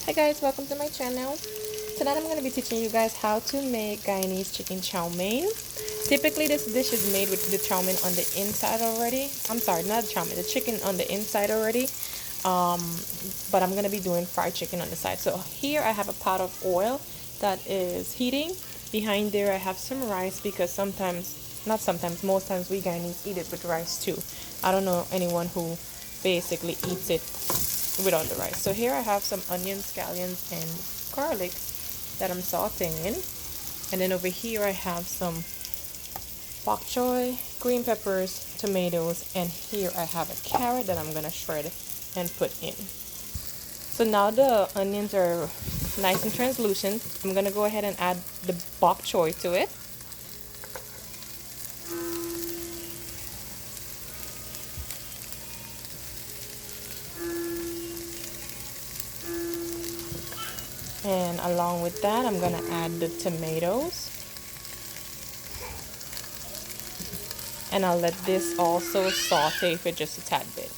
Hi guys, welcome to my channel. Tonight I'm going to be teaching you guys how to make Guyanese chicken chow mein. Typically this dish is made with the chow mein on the inside already. I'm sorry, not chow mein, the chicken on the inside already. But I'm going to be doing fried chicken on the side. So here I have a pot of oil that is heating. Behind there I have some rice because most times we Guyanese eat it with rice too. I don't know anyone who basically eats it without the rice. So here I have some onions, scallions, and garlic that I'm sauteing. And then over here I have some bok choy, green peppers, tomatoes, and here I have a carrot that I'm gonna shred and put in. So now the onions are nice and translucent. I'm gonna go ahead and add the bok choy to it. And along with that, I'm gonna add the tomatoes. And I'll let this also saute for just a tad bit.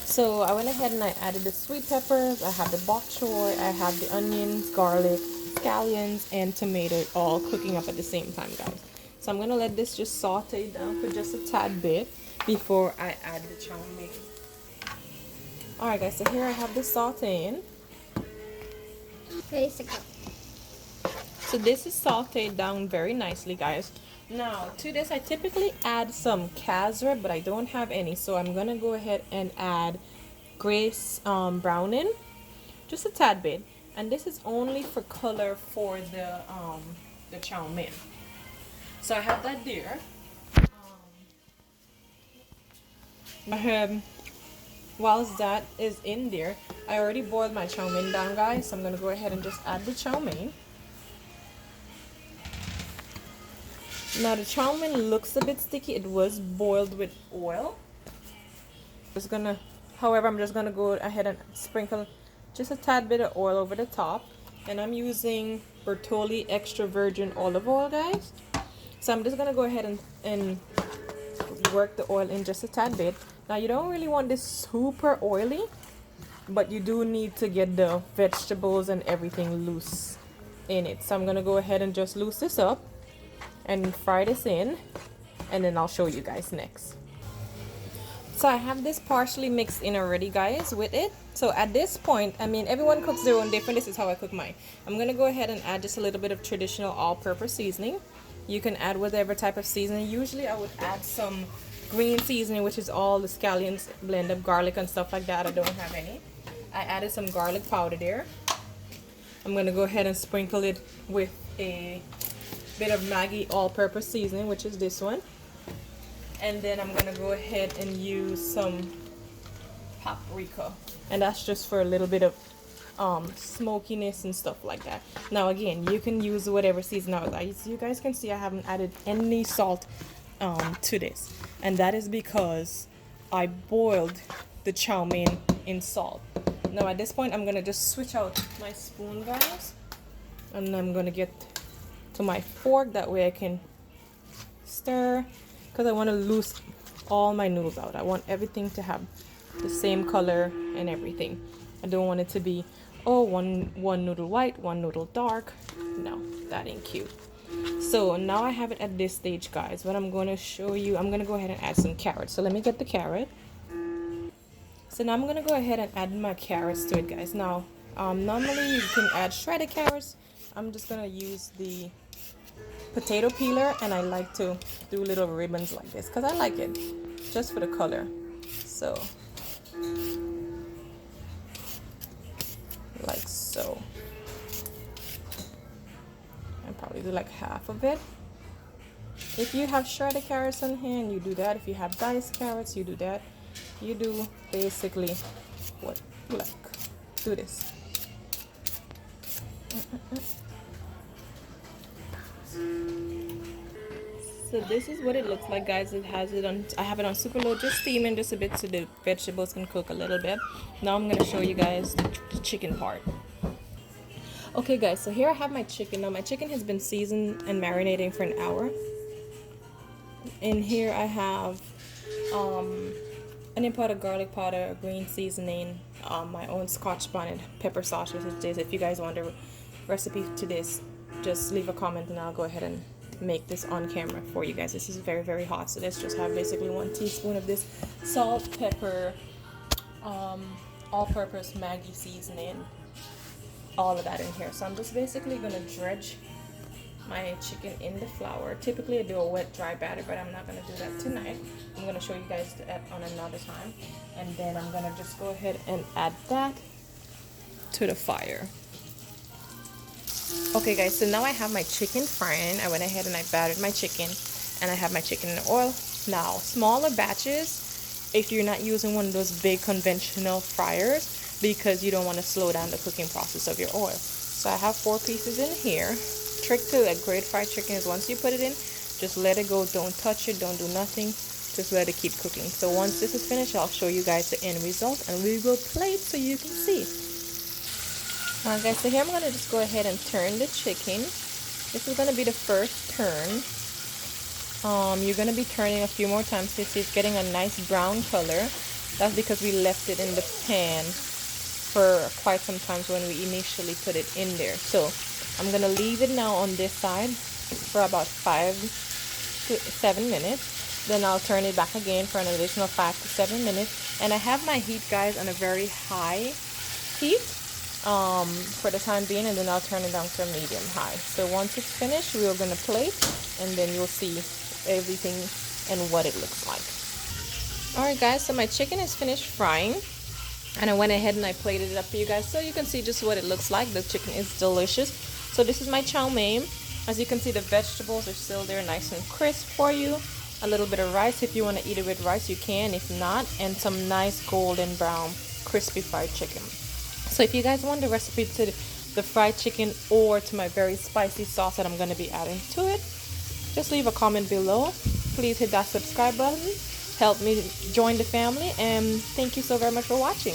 So I went ahead and I added the sweet peppers, I have the bok choy, I have the onions, garlic, scallions, and tomato all cooking up at the same time, guys. So I'm gonna let this just saute down for just a tad bit before I add the chow mein. Alright guys, so here I have the sauteing. So this is sauteed down very nicely, guys. Now to this I typically add some castor, but I don't have any, so I'm gonna go ahead and add grace browning, just a tad bit, and this is only for color for the chow mein. So I have that there. Whilst that is in there, I already boiled my chow mein down, guys, so I'm gonna go ahead and just add the chow mein. Now the chow mein looks a bit sticky. It was boiled with oil. However, I'm just gonna go ahead and sprinkle just a tad bit of oil over the top, and I'm using Bertolli extra virgin olive oil, guys. So I'm just gonna go ahead and work the oil in just a tad bit. Now you don't really want this super oily, but you do need to get the vegetables and everything loose in it. So I'm gonna go ahead and just loose this up and fry this in, and then I'll show you guys next. So I have this partially mixed in already, guys, with it. So at this point, I mean, everyone cooks their own different. This is how I cook mine. I'm gonna go ahead and add just a little bit of traditional all-purpose seasoning. You can add whatever type of seasoning. Usually I would add some green seasoning, which is all the scallions, blend up garlic and stuff like that. I don't have any. I added some garlic powder there. I'm gonna go ahead and sprinkle it with a bit of Maggi all-purpose seasoning, which is this one, and then I'm gonna go ahead and use some paprika, and that's just for a little bit of smokiness and stuff like that. Now again, you can use whatever seasoning. As you guys can see, I haven't added any salt to this, and that is because I boiled the chow mein in salt. Now at this point, I'm gonna just switch out my spoon, guys, and I'm gonna get to my fork. That way I can stir, because I want to loose all my noodles out. I want everything to have the same color and everything. I don't want it to be, oh, one noodle white, one noodle dark. No, that ain't cute. So now I have it at this stage, guys. What I'm going to show you, I'm going to go ahead and add some carrots. So let me get the carrot. So now I'm going to go ahead and add my carrots to it, guys. Now normally you can add shredded carrots. I'm just going to use the potato peeler, and I like to do little ribbons like this because I like it just for the color. So like so, and probably do like half of it. If you have shredded carrots on hand, you do that. If you have diced carrots, you do that. You do basically what you like. Do this. So this is what it looks like, guys. It has it on, I have it on super low, just steaming just a bit so the vegetables can cook a little bit. Now I'm gonna show you guys the chicken part. Okay guys, so here I have my chicken. Now my chicken has been seasoned and marinating for an hour. In here I have onion powder, garlic powder, green seasoning, my own Scotch bonnet pepper sauce, which is this. If you guys want a recipe to this, just leave a comment and I'll go ahead and make this on camera for you guys. This is very, very hot, so let's just have basically 1 teaspoon of this salt, pepper, all-purpose Maggi seasoning, all of that in here. So I'm just basically gonna dredge my chicken in the flour. Typically I do a wet dry batter, but I'm not gonna do that tonight. I'm gonna show you guys that on another time. And then I'm gonna just go ahead and add that to the fire. Okay guys, so now I have my chicken frying. I went ahead and I battered my chicken, and I have my chicken in the oil. Now, smaller batches if you're not using one of those big conventional fryers, because you don't want to slow down the cooking process of your oil. So I have 4 pieces in here. Trick to a great fried chicken is once you put it in, just let it go. Don't touch it, don't do nothing, just let it keep cooking. So once this is finished, I'll show you guys the end result, and we will plate so you can see. Alright guys, so here I'm going to just go ahead and turn the chicken. This is going to be the first turn. You're going to be turning a few more times to see it's getting a nice brown color. That's because we left it in the pan for quite some time when we initially put it in there. So I'm going to leave it now on this side for about 5 to 7 minutes. Then I'll turn it back again for an additional 5 to 7 minutes. And I have my heat, guys, on a very high heat for the time being, and then I'll turn it down to a medium high. So once it's finished, we're going to plate, and then you'll see everything and what it looks like. Alright guys, so my chicken is finished frying, and I went ahead and I plated it up for you guys so you can see just what it looks like. The chicken is delicious. So this is my chow mein. As you can see, the vegetables are still there, nice and crisp for you. A little bit of rice. If you want to eat it with rice, you can. If not, and some nice golden brown crispy fried chicken. So if you guys want the recipe to the fried chicken or to my very spicy sauce that I'm going to be adding to it, just leave a comment below. Please hit that subscribe button. Help me join the family, and thank you so very much for watching.